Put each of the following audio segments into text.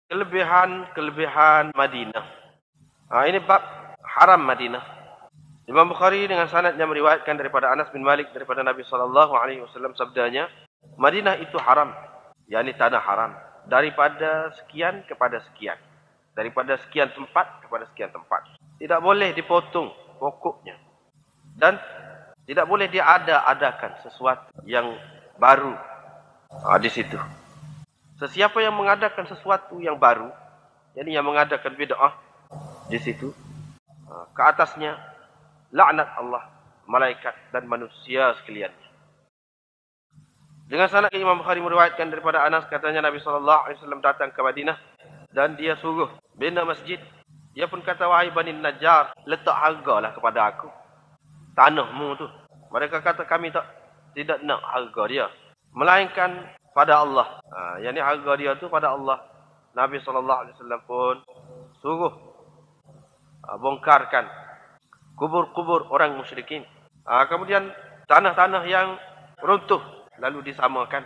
Kelebihan Madinah. Ini bab haram Madinah. Imam Bukhari dengan sanadnya meriwayatkan daripada Anas bin Malik daripada Nabi SAW sabdanya, Madinah itu haram, yakni tanah haram, daripada sekian kepada sekian, daripada sekian tempat kepada sekian tempat. Tidak boleh dipotong pokoknya, dan tidak boleh diada-adakan sesuatu yang baru di situ. Sesiapa yang mengadakan sesuatu yang baru, yakni yang mengadakan bid'ah di situ, ke atasnya laknat Allah, malaikat dan manusia sekaliannya. Dengan sanad Imam Bukhari meriwayatkan daripada Anas, katanya Nabi SAW datang ke Madinah dan dia suruh bina masjid. Dia pun kata, wahai Bani Najjar, letak hargalah kepada aku tanahmu tu. Mereka kata, kami tidak nak harga dia, melainkan pada Allah. Yang ni harga dia tu pada Allah. Nabi SAW pun suruh bongkarkan kubur-kubur orang musyrikin. Kemudian tanah-tanah yang runtuh lalu disamakan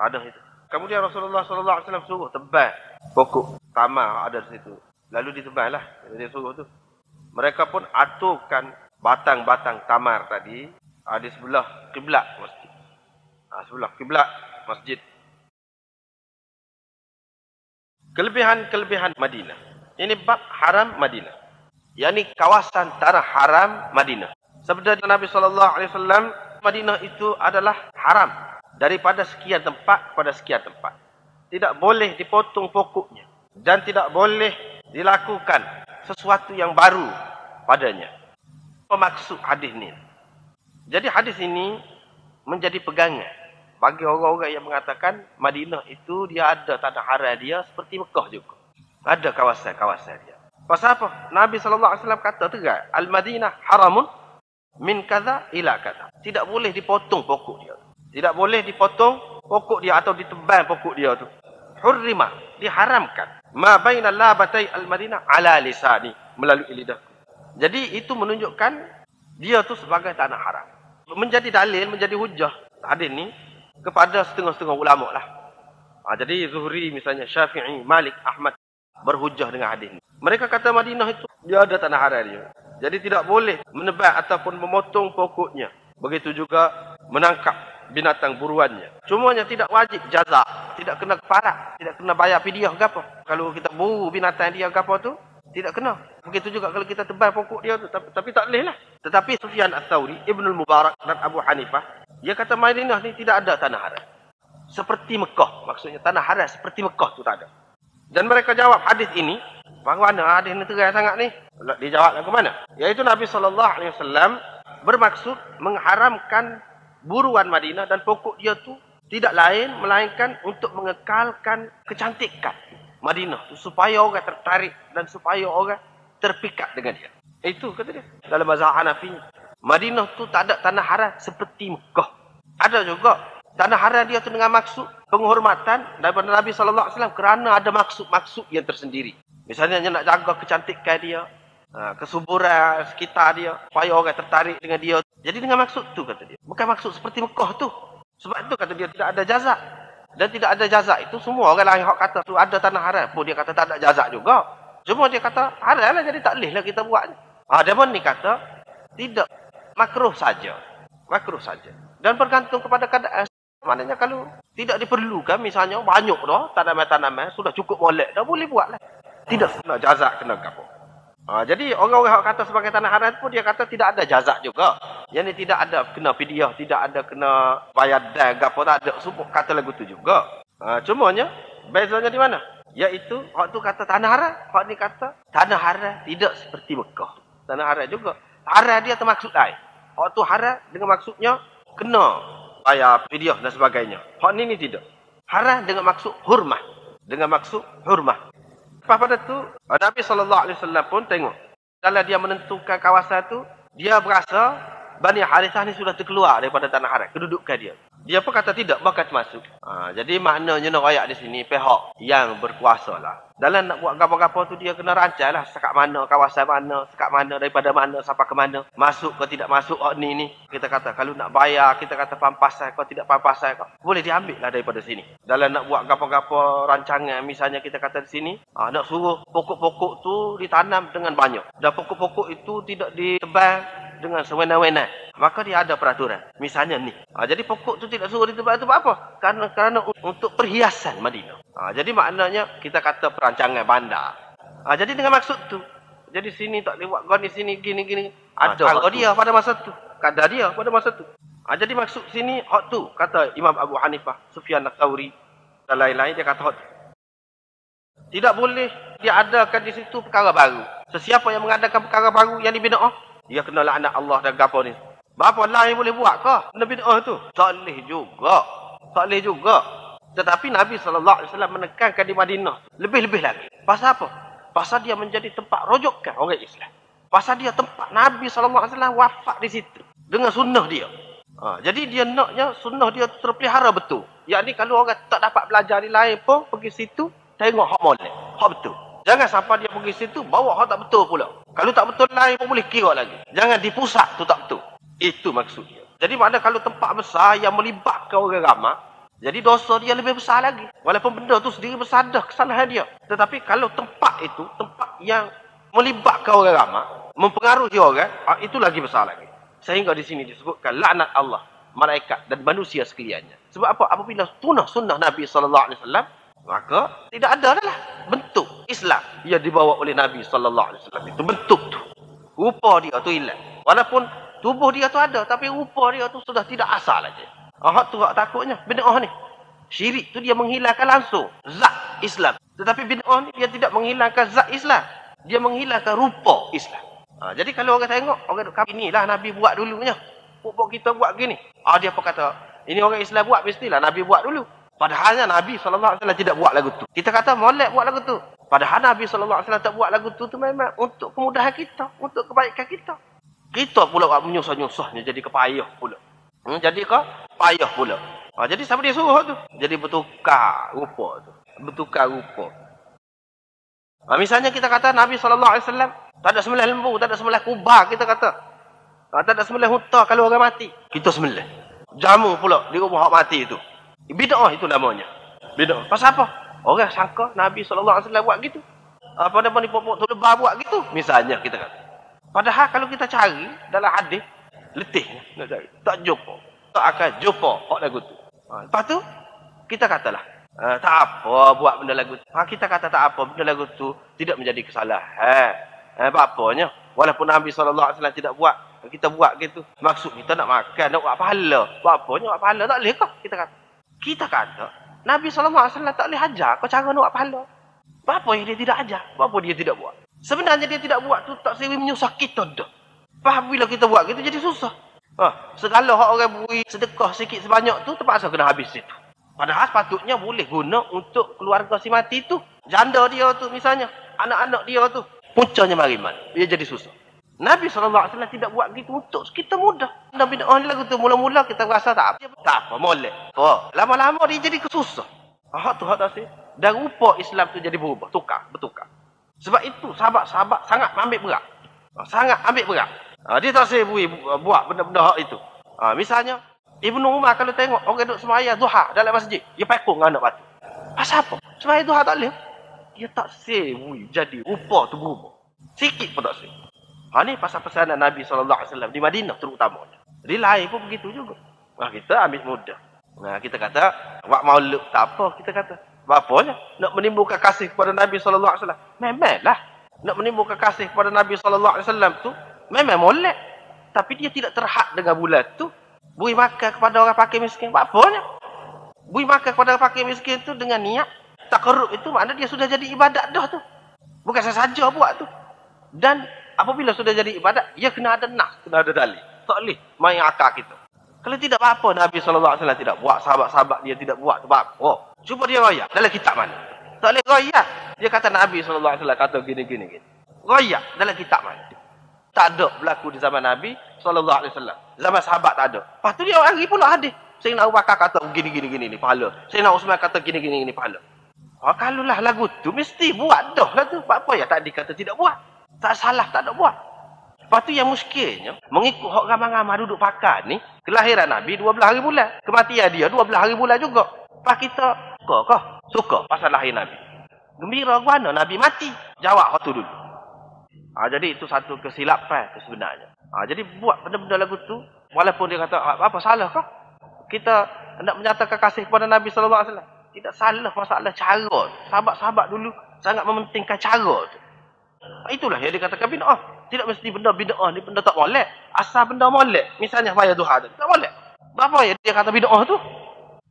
tanah itu. Kemudian Rasulullah SAW suruh tebal pokok tamar ada di situ. Lalu ditebal lah. Dia suruh tu. Mereka pun aturkan batang-batang tamar tadi di sebelah kiblat masjid. Sebelah kiblat masjid. Kelebihan Madinah. Ini bab haram Madinah. Yakni kawasan tanah haram Madinah. Sabda Nabi SAW, Madinah itu adalah haram daripada sekian tempat kepada sekian tempat. Tidak boleh dipotong pokoknya dan tidak boleh dilakukan sesuatu yang baru padanya. Apa maksud hadis ini? Jadi hadis ini menjadi pegangan bagi orang-orang yang mengatakan Madinah itu dia ada tanah haram dia seperti Mekah juga. Ada kawasan-kawasan dia. Pasal apa? Nabi SAW kata tegas, Al-Madinah haramun min kaza ila kaza. Tidak boleh dipotong pokok dia. Tidak boleh dipotong pokok dia atau ditebal pokok dia tu. Hurrimah, diharamkan. Ma baina labatai al-Madinah ala lisani, melalui lidah. Jadi itu menunjukkan dia tu sebagai tanah haram. Menjadi dalil, menjadi hujah hadis ni kepada setengah-setengah ulama lah. Jadi Zuhri misalnya, Syafi'i, Malik, Ahmad berhujah dengan hadis ni. Mereka kata Madinah itu dia ada tanah haram dia. Jadi tidak boleh menebal ataupun memotong pokoknya. Begitu juga menangkap binatang buruannya. Cumanya tidak wajib jaza, tidak kena kafarat, tidak kena bayar fidyah ke apa. Kalau kita buru binatang dia ke apa tu, tidak kena. Begitu juga kalau kita tebal pokok dia tu, tapi tak boleh lah. Tetapi Sufyan Ats-Tsauri, Ibnul Mubarak dan Abu Hanifah, dia kata Madinah ni tidak ada tanah haram. Seperti Mekah, maksudnya tanah haram seperti Mekah tu tak ada. Dan mereka jawab hadis ini, bagaimana hadis ini tegas sangat ni? Dijawab ke mana? Iaitu Nabi SAW bermaksud mengharamkan buruan Madinah dan pokok dia tu tidak lain melainkan untuk mengekalkan kecantikan Madinah tu supaya orang tertarik dan supaya orang terpikat dengan dia. Itu kata dia. Dalam mazhab Hanafi, Madinah tu tak ada tanah haram seperti Mekah. Ada juga tanah haram dia tu dengan maksud penghormatan daripada Nabi SAW kerana ada maksud-maksud yang tersendiri. Misalnya nak jaga kecantikan dia, kesuburan sekitar dia, supaya orang tertarik dengan dia. Jadi dengan maksud tu kata dia. Bukan maksud seperti Mekah tu. Sebab itu kata dia tidak ada jazak. Dan tidak ada jazak itu semua orang lain hak kata tu ada tanah haram pun dia kata tak ada jazak juga. Cuma dia kata haram lah jadi tak boleh lah kita buat. Dia pun ni kata tidak, makruh saja. Makruh saja. Dan bergantung kepada keadaan. Maknanya kalau tidak diperlukan, misalnya banyak dah tanaman-tanaman, sudah cukup molek dah, boleh buat lah. Tidak kena jazak, kena apa. Jadi orang-orang yang kata sebagai tanah haram pun dia kata tidak ada jazak juga. Yang ni tidak ada kena fidyah, tidak ada kena bayar dan apa, tak ada. Semua kata lagu tu juga. Cumanya bezanya di mana? Iaitu hak tu kata tanah haram, hak ni kata tanah haram tidak seperti Mekah. Tanah haram juga. Haram dia termaksud lain. Hak tu haram dengan maksudnya kena bayar fidyah dan sebagainya. Hak ni tidak. Haram dengan maksud hurmah. Dengan maksud hurmah. Lepas pada tu, Nabi SAW pun tengok. Kalau dia menentukan kawasan tu, dia berasa Bani Harithah ni sudah terkeluar daripada tanah haram. Kedudukan dia. Dia pun kata tidak, bakal masuk. Jadi maknanya nak rakyat di sini, pihak yang berkuasa lah. Dalam nak buat apa-apa tu dia kena rancang lah. Sekat mana, kawasan mana, sekat mana, daripada mana, sampai ke mana. Masuk ke tidak masuk, ni. Kita kata, kalau nak bayar, kita kata pampasan, kalau tidak pampasan, boleh diambil lah daripada sini. Dalam nak buat apa-apa rancangan, misalnya kita kata di sini, nak suruh pokok-pokok tu ditanam dengan banyak. Dan pokok-pokok itu tidak ditebang dengan sewenang-wenang. Maka dia ada peraturan. Misalnya ni. Jadi pokok tu tidak suruh ditebang itu apa? Kerana untuk perhiasan Madinah. Jadi maknanya kita kata perancangan bandar. Jadi dengan maksud tu. Jadi sini tak boleh buat gol di sini gini-gini. Ada dia pada masa tu. Kadar dia pada masa tu. Jadi maksud sini hak tu kata Imam Abu Hanifah, Sufyan Ats-Tsauri dan lain-lain dia kata hak tu. Tidak boleh dia adakan di situ perkara baru. Sesiapa yang mengadakan perkara baru yang dibid'ah, dia kena laknat Allah dan gapo ni. Berapa lain boleh buat ke? Benda bid'ah tu. Tak boleh juga. Tak boleh juga. Tetapi Nabi SAW menekankan di Madinah. Lebih-lebih lagi. Pasal apa? Pasal dia menjadi tempat rujukan orang Islam. Pasal dia tempat Nabi SAW wafat di situ. Dengan sunnah dia. Jadi dia naknya sunnah dia terpelihara betul. Yang ni kalau orang tak dapat belajar di lain pun, pergi situ, tengok hak molek. Hak betul. Jangan sampai dia pergi situ, bawa hak tak betul pula. Kalau tak betul lain pun boleh kira lagi. Jangan di pusat tu tak betul. Itu maksudnya. Jadi maknanya kalau tempat besar yang melibatkan orang ramai, jadi dosa dia lebih besar lagi. Walaupun benda tu sendiri besar dah kesalahan dia. Tetapi kalau tempat itu, tempat yang melibatkan orang ramai, mempengaruhi orang, itu lagi besar lagi. Sehingga di sini disebutkan laknat Allah, malaikat dan manusia sekaliannya. Sebab apa? Apabila punah sunnah Nabi SAW, maka tidak ada adalah bentuk Islam yang dibawa oleh Nabi SAW. Itu bentuk tu. Rupa dia tu hilang. Walaupun tubuh dia tu ada, tapi rupa dia tu sudah tidak asal aja. Hak tu hak takutnya. Bid'ah ni. Syirik tu dia menghilangkan langsung zat Islam. Tetapi bid'ah ni dia tidak menghilangkan zat Islam. Dia menghilangkan rupa Islam. Jadi kalau orang tengok, orang kata, inilah Nabi buat dulunya. Pokok kita buat gini. Dia pun kata, ini orang Islam buat, mestilah Nabi buat dulu. Padahalnya Nabi SAW tidak buat lagu tu. Kita kata molek buat lagu tu. Padahal Nabi SAW tak buat lagu tu memang untuk kemudahan kita. Untuk kebaikan kita. Kita pula menyusah-nyusahnya jadi kepayah pula. Jadi payah pula. Jadi siapa dia suruh tu? Jadi bertukar rupa tu. Bertukar rupa. Misalnya kita kata Nabi SAW tak ada sembelih lembu, tak ada sembelih kubah kita kata. Tak ada sembelih unta kalau orang mati. Kita sembelih. Jamu pula di rumah orang mati itu. Bid'ah itu namanya. Bid'ah. Pasal apa? Orang sangka Nabi SAW buat gitu. Apa-apa ni pokok tu lebah buat gitu. Misalnya kita kata. Padahal kalau kita cari dalam hadis, letih nak cari. Tak jumpa. Tak akan jumpa hak lagu tu. Lepas tu, kita katalah. Tak apa buat benda lagu tu. Kita kata tak apa benda lagu tu tidak menjadi kesalahan. Apa-apanya. Walaupun Nabi SAW tidak buat. Kita buat gitu. Maksud kita nak makan, nak buat pahala. Apa-apanya buat pahala. Tak boleh kah? Kita kata, Nabi SAW tak boleh ajar kau cara nak buat pahala. Apa yang dia tidak ajar? Apa dia tidak buat? Sebenarnya dia tidak buat tu tak sewi menyusah kita dah. Faham bila kita buat gitu jadi susah. Segala hak orang beri sedekah sikit sebanyak tu terpaksa kena habis situ. Padahal sepatutnya boleh guna untuk keluarga si mati tu. Janda dia tu misalnya. Anak-anak dia tu. Puncanya mariman. Dia jadi susah. Nabi SAW tidak buat gitu untuk kita mudah. Nabi ni lagu tu mula-mula kita rasa tak apa. Tak apa, molek. Lama-lama dia jadi kesusah. Hak tu hak tak sih. Dan rupa Islam tu jadi berubah. Bertukar. Sebab itu sahabat-sahabat sangat ambil berat. Sangat ambil berat. Dia tak sih buat benda-benda hak itu. Misalnya, Ibnu Umar kalau tengok orang duduk sembahyang duha dalam masjid. Dia pekong dengan anak batu. Pasal apa? Sembahyang duha tak boleh. Dia tak sih jadi rupa tu berubah. Sikit pun tak sih. Ini pasal pesanan Nabi SAW di Madinah terutamanya. Di lain pun begitu juga. Kita ambil mudah. Kita kata, buat maulud tak apa kita kata. Bapanya nak menimbulkan kasih kepada Nabi SAW. Memanglah. Nak menimbulkan kasih kepada Nabi SAW tu, memang molek. Tapi dia tidak terhad dengan bulan tu. Beri makan kepada orang fakir miskin. Bapanya. Beri makan kepada orang fakir miskin tu dengan niat. Takarrub itu makna dia sudah jadi ibadat dah tu. Bukan saja buat tu. Dan apabila sudah jadi ibadat, ia kena ada nas, kena ada dalil. Tak boleh main akal kita. Kalau tidak apa-apa, Nabi SAW tidak buat, sahabat-sahabat dia tidak buat. Cuba dia royak dalam kitab mana? Tak boleh royak. Dia kata Nabi SAW kata gini. Royak dalam kitab mana? Tak ada berlaku di zaman Nabi SAW. Zaman sahabat tak ada. Lepas tu dia hari pula hadis. Sayyidina Abu Bakar kata gini ni pahala. Sayyidina Uthman kata gini ni pahala. Kalau lah lagu tu mesti buat dah lah tu. Apa ya tadi kata tidak buat? Tak salah tak ada buat. Lepas tu yang muskilnya, mengikut hak ramai-ramai duduk pakai ni, kelahiran Nabi 12 hari bulan. Kematian dia 12 hari bulan juga. Lepas kita, suka pasal lahir Nabi. Gembira guana Nabi mati. Jawab hak tu dulu. Jadi itu satu kesilapan tu sebenarnya. Jadi buat benda-benda lagu tu, walaupun dia kata, apa salah kah? Kita nak menyatakan kasih kepada Nabi SAW. Tidak salah masalah cara. Sahabat-sahabat dulu sangat mementingkan cara tu. Itulah yang dikatakan bid'ah. Tidak mesti benda bid'ah ni benda tak molek. Asal benda molek, misalnya sembahyang duha tu, tak molek. Apa yang dia kata bid'ah tu?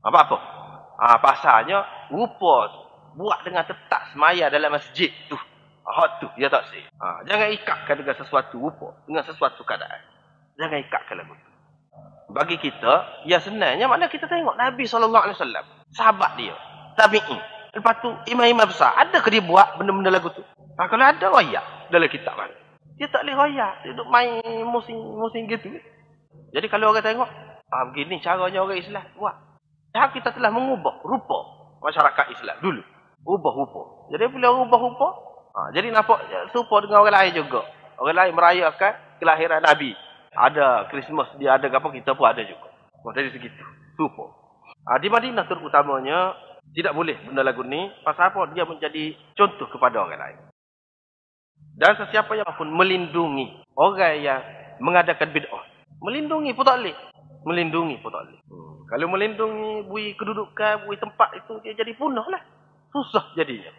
Apa? Pasalnya rupa tu buat dengan tetap semaya dalam masjid tu. Hak tu dia tak sih. Jangan ikatkan dengan sesuatu rupa, dengan sesuatu keadaan. Jangan ikatkan lagu tu. Bagi kita, ya senangnya makna kita tengok Nabi SAW, sahabat dia, tabi'in. Lepas tu imam-imam besar, adakah dia buat benda-benda lagu tu? Kalau ada royak dalam kitab mana? Dia tak boleh royak, dia duduk main musim gitu. Jadi kalau orang tengok, begini caranya orang Islam buat. Dah kita telah mengubah rupa masyarakat Islam dulu. Ubah rupa. Jadi bila ubah rupa, jadi nampak serupa dengan orang lain juga. Orang lain merayakan kelahiran Nabi. Ada Christmas, dia ada apa, kita pun ada juga. Dari segitu, serupa. Di Madinah terutamanya, tidak boleh benda lagu ni. Pasal apa? Dia menjadi contoh kepada orang lain. Dan sesiapa yang pun melindungi orang yang mengadakan bid'ah. Melindungi pun tak boleh. Melindungi pun tak boleh. Kalau melindungi bui kedudukan, bui tempat itu, dia jadi punah lah. Susah jadinya.